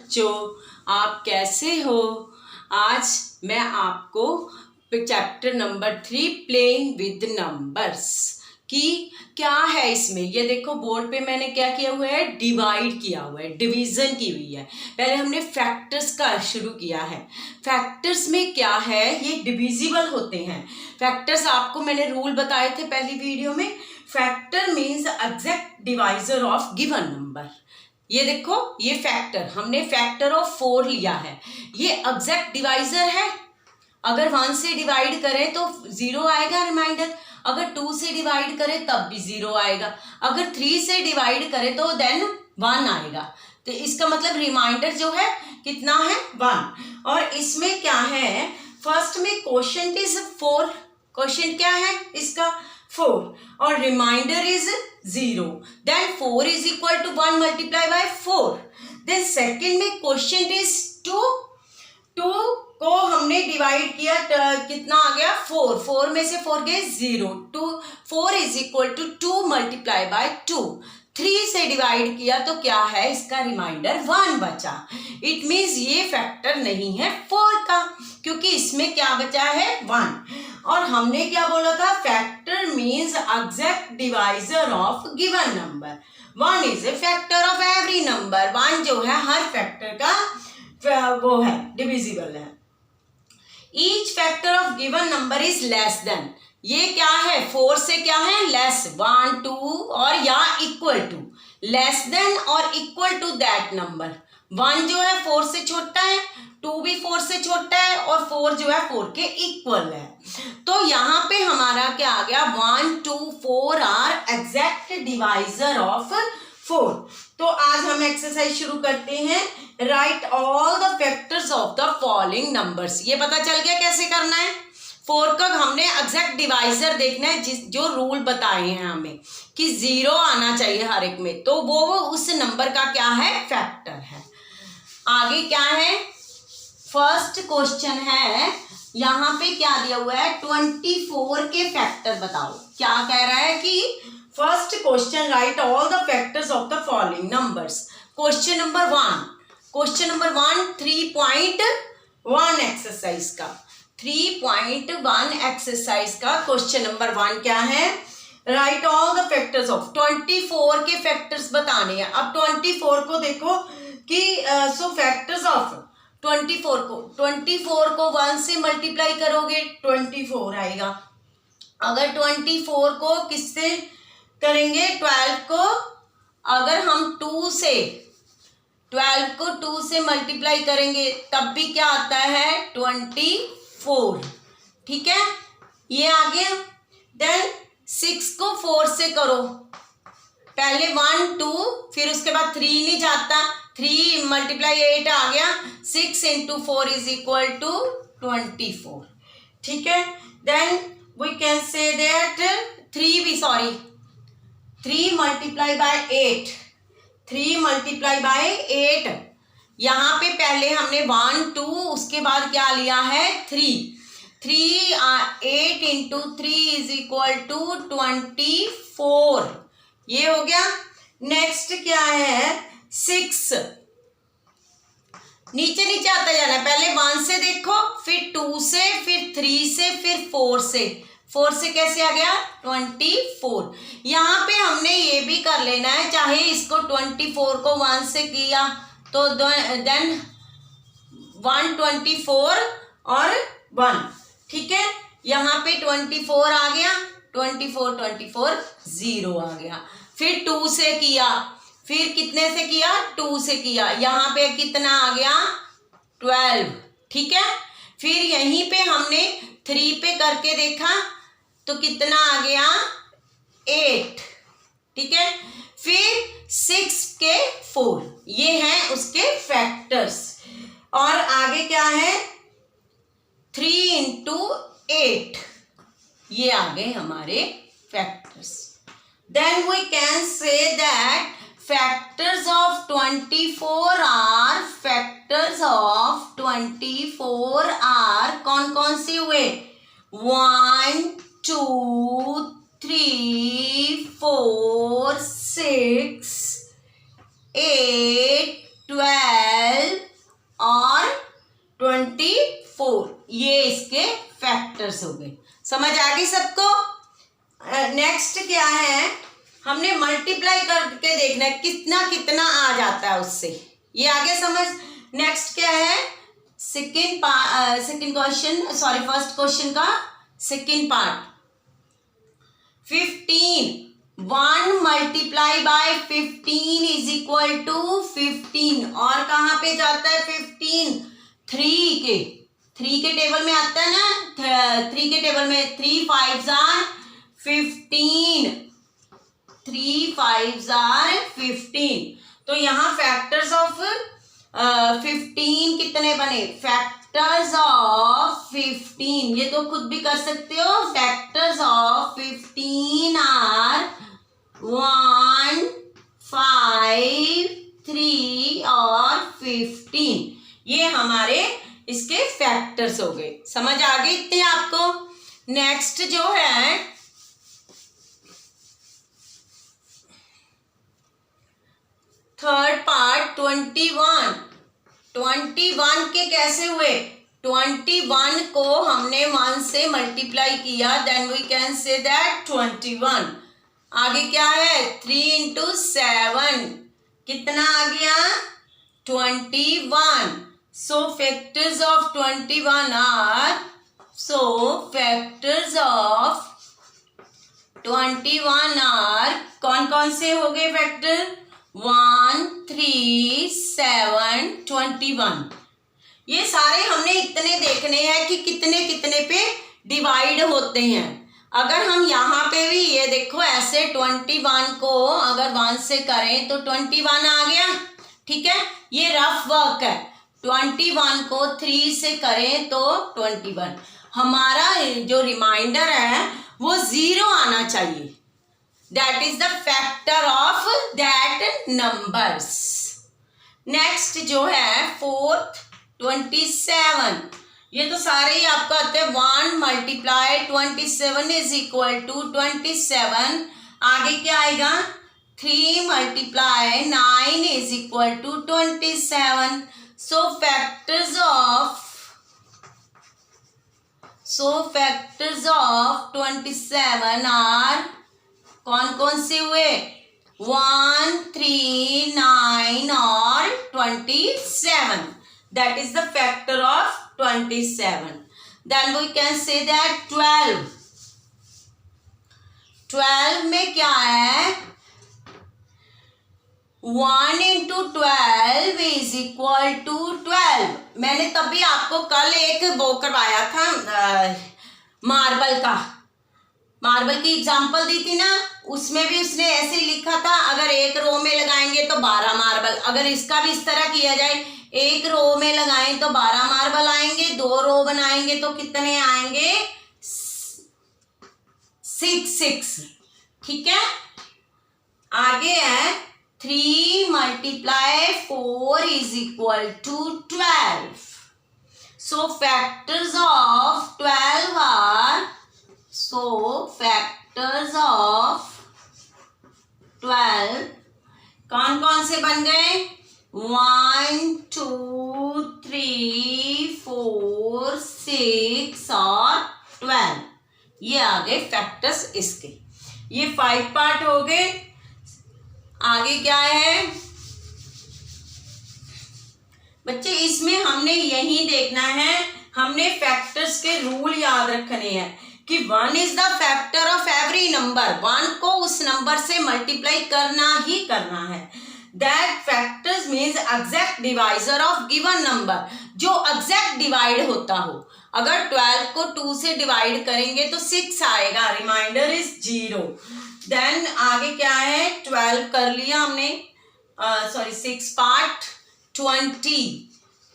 बच्चों, आप कैसे हो। आज मैं आपको chapter number 3 playing with numbers कि क्या है इसमें, ये देखो बोर्ड पे मैंने क्या किया हुआ है, डिवाइड किया हुआ है, डिवीजन की हुई है। पहले हमने फैक्टर्स का शुरू किया है। फैक्टर्स में क्या है, ये डिविजिबल होते हैं। फैक्टर्स आपको मैंने रूल बताए थे पहली वीडियो में। Factor means exact divisor of given number. ये देखो, ये फैक्टर, हमने फैक्टर ऑफ 4 लिया है, ये एग्जैक्ट डिवाइजर है। अगर 1 से डिवाइड करें तो 0 आएगा रिमाइंडर, अगर 2 से डिवाइड करें तब भी 0 आएगा, अगर 3 से डिवाइड करें तो देन 1 आएगा। तो इसका मतलब रिमाइंडर जो है कितना है, 1। और इसमें क्या है, फर्स्ट में क्वोशिएंट इज 4, क्वोशिएंट क्या है इसका 4, और reminder is 0, then 4 is equal to 1 multiply by 4। Then second में क्वोशिएंट इज 2, 2 को हमने डिवाइड किया, कितना आ गया 4, 4 में से 4 गए 0, 2 4 is equal to 2 multiply by 2। 3 से डिवाइड किया तो क्या है, इसका रिमाइंडर 1 बचा। इट मीन्स ये फैक्टर नहीं है 4 का, क्योंकि इसमें क्या बचा है 1। और हमने क्या बोला था, factor means exact divisor of given number. 1 is a factor of every number. 1 जो है हर फैक्टर का वो है, डिविजिबल है। Each factor of given number is less than, ये क्या है 4 से क्या है लेस, 1 2 और या इक्वल टू, लेस देन और इक्वल टू दैट नंबर। 1 जो है 4 से छोटा है, 2 भी 4 से छोटा है और 4 जो है 4 के इक्वल है। तो यहाँ पे हमारा क्या आ गया, 1 2 4 आर एग्जैक्ट डिवाइजर ऑफ 4। तो आज हम एक्सरसाइज शुरू करते हैं। Right all the factors of the following numbers. ये पता चल गया कैसे करना है। 4 का हमने एग्जैक्ट डिवाइजर देखना है, जो रूल बताए हैं हमें कि 0 आना चाहिए हर एक में, तो वो उस नंबर का क्या है, फैक्टर है। आगे क्या है, फर्स्ट क्वेश्चन है, यहाँ पे क्या दिया हुआ है, 24 के फैक्टर बताओ। क्या कह रहा है कि first question, right all the factors of the following numbers. Question number 1 3.1 exercise का, 3.1 एक्सरसाइज का क्वेश्चन नंबर 1 क्या है, right all the factors of 24 के फैक्टर्स बताने हैं। अब 24 को देखो कि सो फैक्टर्स ऑफ 24 को 1 से मल्टीप्लाई करोगे 24 आएगा। अगर 24 को किससे करेंगे, 12 को, अगर हम 2 से 12 को 2 से मल्टीप्लाई करेंगे तब भी क्या आता है 24, ठीक है, ये आ गया। देन 6 को 4 से करो, पहले 1 2 फिर उसके बाद 3 नहीं जाता, 3 मल्टीप्लाई 8 आ गया, 6 इंटू 4 इज इक्वल टू 24, ठीक है। Then we can say that 3 multiply by 8, 3 multiply by 8, यहाँ पे पहले हमने 1 2 उसके बाद क्या लिया है 3 8 इंटू 3 इज इक्वल टू 24, ये हो गया। नेक्स्ट क्या है 6, नीचे नीचे आता जाना, पहले 1 से देखो, फिर 2 से, फिर 3 से, फिर 4 से, 4 से कैसे आ गया 24। यहाँ पे हमने ये भी कर लेना है, चाहे इसको 24 को 1 से किया तो देन 124 और 1, ठीक है। यहाँ पे 24 आ गया, 24 0 आ गया। फिर 2 से किया, फिर कितने से किया 2 से किया, यहाँ पे कितना आ गया 12, ठीक है। फिर यहीं पे हमने 3 पे करके देखा तो कितना आ गया 8, ठीक है। फिर 6 के 4, ये हैं उसके फैक्टर्स। और आगे क्या है 3 इंटू 8, ये आ गए हमारे factors. Then we can say that factors of 24 are, factors of 24 are कौन कौन से हुए, 1 2 3 4 6 8 12 गए। समझ आ गई सबको? नेक्स्ट क्या है, हमने मल्टीप्लाई करके देखना है कितना कितना आ जाता है उससे। ये आगे समझ। नेक्स्ट क्या है, second question, sorry first question का second part. 15, 1 multiply by 15 is equal to 15। और कहाँ पे जाता है 15? 3 के टेबल में आता है ना। 3 के टेबल में 3 5s are 15, 3 5s are 15। तो यहाँ फैक्टर्स ऑफ 15 कितने बने? फैक्टर्स ऑफ 15, ये तो खुद भी कर सकते हो। फैक्टर्स ऑफ 15 आर 1, 5, 3 और 15। ये हमारे इसके फैक्टर्स हो गए। समझ आ गए इतने आपको? नेक्स्ट जो है थर्ड पार्ट 21। 21 के कैसे हुए? 21 को हमने 1 से मल्टीप्लाई किया, then we can say that 21। आगे क्या है? 3 इंटू 7 कितना आ गया? 21। So factors of 21 are, so factors of 21 are, कौन कौन से हो गए फैक्टर? 1, 3, 7, 21। ये सारे हमने इतने देखने हैं कि कितने कितने पे डिवाइड होते हैं। अगर हम यहाँ पे भी ये देखो ऐसे 21 को अगर 1 से करें तो 21 आ गया, ठीक है। ये रफ वर्क है। 21 को 3 से करें तो 21। हमारा जो रिमाइंडर है वो 0 आना चाहिए। That is the factor of that numbers. Next जो है फोर्थ 27। ये तो सारे ही आपको आते हैं। 1 मल्टीप्लाई 27 इज इक्वल टू 27। आगे क्या आएगा? 3 multiply 9 is equal to 27। So factors of 27 are कौन कौन से हुए? 1, 3, 9 और 27। That is the factor of 27. Then we can say that 12. 12 में क्या है? 1 into 12 is equal to 12। मैंने तभी आपको कल एक वो करवाया था मार्बल की एग्जाम्पल दी थी ना, उसमें भी उसने ऐसे ही लिखा था। अगर एक रो में लगाएंगे तो 12 मार्बल। अगर इसका भी इस तरह किया जाए, एक रो में लगाएं तो 12 मार्बल आएंगे, 2 रो बनाएंगे तो कितने आएंगे? 6। ठीक है। आगे है 3 multiply 4 is equal to 12। So factors of 12 are, so factors of 12 कौन कौन से बन गए? 1, 2, 3, 4, 6 और 12। ये आ गए फैक्टर्स इसके। ये 5 पार्ट हो गए। आगे क्या है बच्चे? इसमें हमने यही देखना है, हमने फैक्टर्स के रूल याद रखने हैं कि 1 is the factor of every number. 1 को उस नंबर से मल्टीप्लाई करना ही करना है। That factors means exact divisor of given number, जो एग्जैक्ट डिवाइड होता हो। अगर 12 को 2 से डिवाइड करेंगे तो 6 आएगा, रिमाइंडर इज 0। देन आगे क्या है? 12 कर लिया हमने, 6 पार्ट।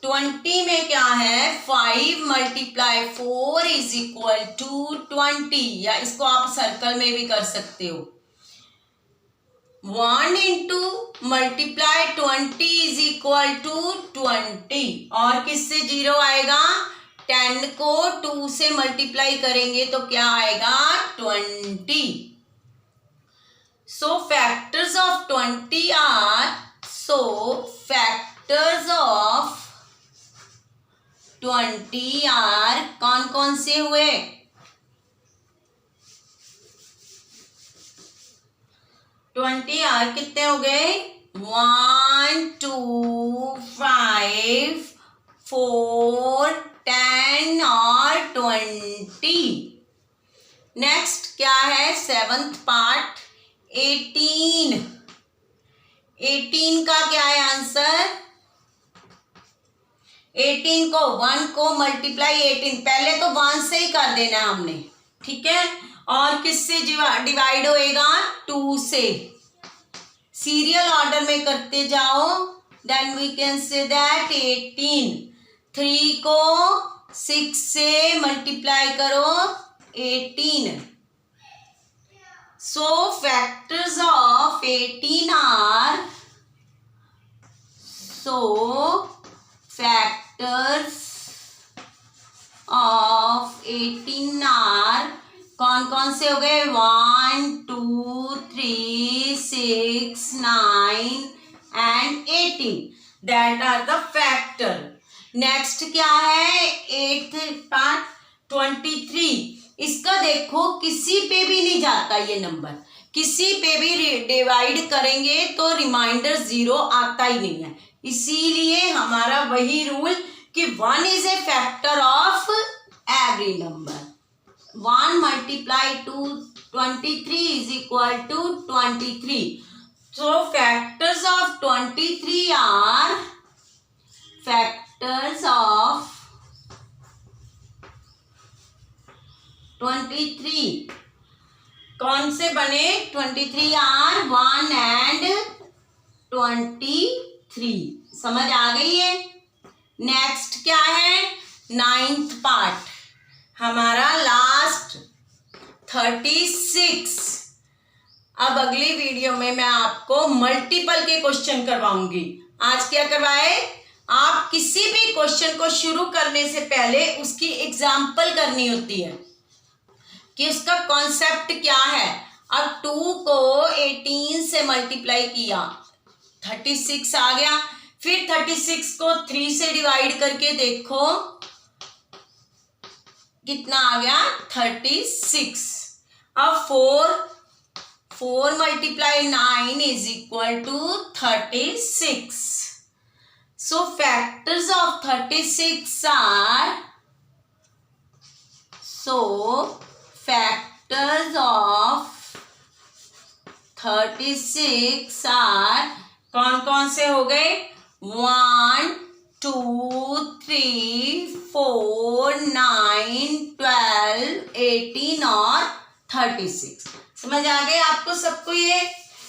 20 में क्या है? 5 मल्टीप्लाई 4 इज इक्वल टू 20, या इसको आप सर्कल में भी कर सकते हो। 1 into multiply 20 is equal to 20। और किससे 0 आएगा? 10 को 2 से मल्टीप्लाई करेंगे तो क्या आएगा? 20। So factors of 20 are, factors of 20 are कौन कौन से हुए? 20 और कितने हो गए 1 2 5 4 10 और 20। नेक्स्ट क्या है 7th पार्ट 18। 18 का क्या है आंसर 18 को 1 को मल्टीप्लाई 18 पहले तो 1 से ही कर देना हमने, ठीक है। और किससे डिवाइड होएगा 2 से। सीरियल ऑर्डर में करते जाओ, then we can say that 18। 3 को 6 से मल्टीप्लाई करो 18। So factors of 18 are कौन कौन से हो गए 1 2 3 6 9 and 18 that are the factor। Next क्या है 8th पार्ट 23। इसका देखो किसी पे भी नहीं जाता ये नंबर, किसी पे भी डिवाइड करेंगे तो रिमाइंडर 0 आता ही नहीं है। इसीलिए हमारा वही रूल कि 1 is a factor of every number. 1 multiply to 23 is equal to 23। So factors of 23 are factors of 23 कौन से बने 23 आर 1 and 23। समझ आ गई है। नेक्स्ट क्या है 9th पार्ट हमारा लास्ट 36। अब अगली वीडियो में मैं आपको मल्टीपल के क्वेश्चन करवाऊंगी। आज क्या करवाए आप किसी भी क्वेश्चन को शुरू करने से पहले उसकी एग्जाम्पल करनी होती है कि उसका कॉन्सेप्ट क्या है। अब 2 को 18 से मल्टीप्लाई किया 36 आ गया, फिर 36 को 3 से डिवाइड करके देखो कितना आ गया 36। अब 4 multiply 9 is equal to 36। So factors of 36 are factors of 36 are कौन कौन से हो गए 1 2 3 4 9 12 18 और 36। समझ आ गए आपको सबको ये।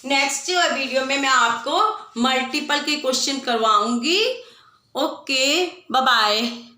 नेक्स्ट वीडियो में मैं आपको मल्टीपल के क्वेश्चन करवाऊंगी। Okay bye bye.